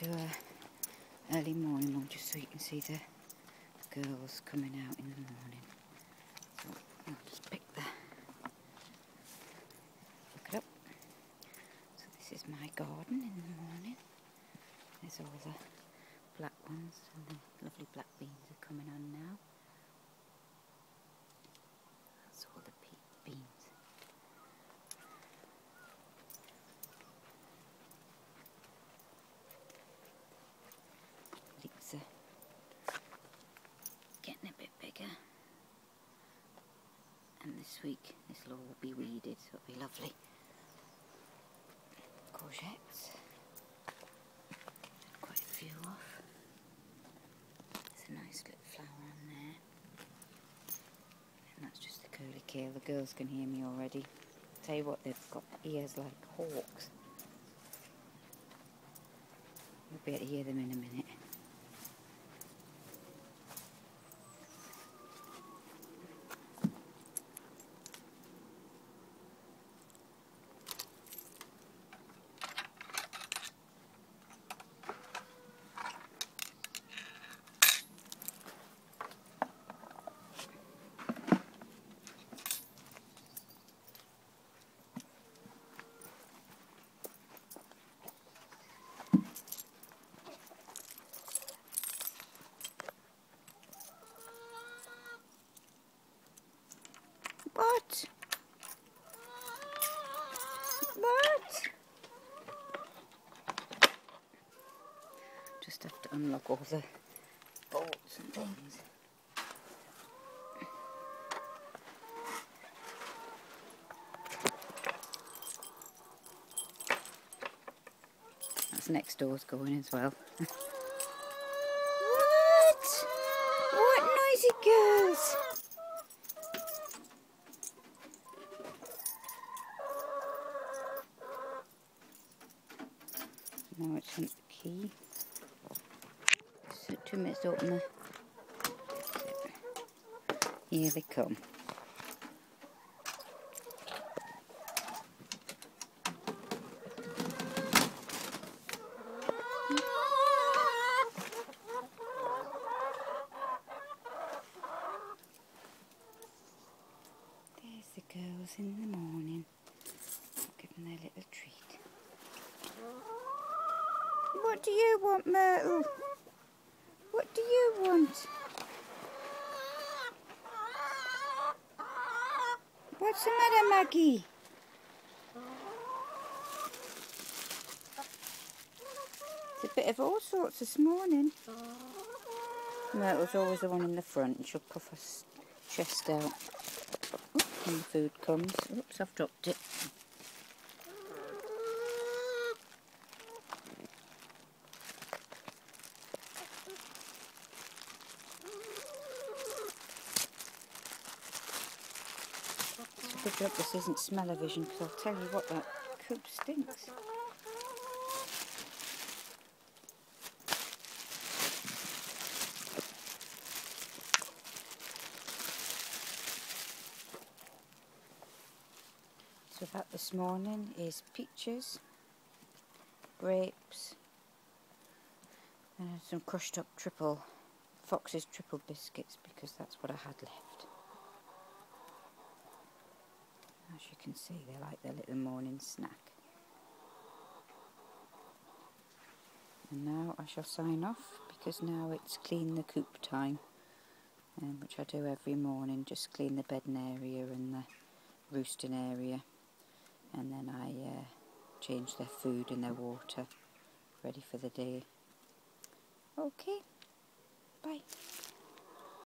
do a early morning one just so you can see the girls coming out in the morning. So I'll just pick the look it up. So this is my garden in the morning. There's all the black ones and the lovely black beans are coming on now. That's all the beans. Leeks are getting a bit bigger, and this week this will all be weeded, so it'll be lovely. Courgettes, quite a few off. There's a nice little flower on there, and that's just the curly kale. The girls can hear me already. Tell you what, they've got ears like hawks. You'll be able to hear them in a minute. What? What? Just have to unlock all the bolts and things. That's next door's going as well. What? What noisy girls? Now it's on the key. So 2 minutes to open the... Here they come. There's the girls in the morning. I'll give them their little treat. What do you want, Myrtle? What do you want? What's the matter, Maggie? It's a bit of all sorts this morning. Myrtle's always the one in the front, and she'll puff her chest out when the food comes. Oops, I've dropped it. Good job this isn't smell-o-vision, because I'll tell you what, that coop stinks. So that this morning is peaches, grapes, and some crushed up Fox's triple biscuits, because that's what I had left. As you can see, they're like their little morning snack. And now I shall sign off, because now it's clean the coop time, which I do every morning. Just clean the bedding area and the roosting area, and then I change their food and their water, ready for the day. Okay, bye.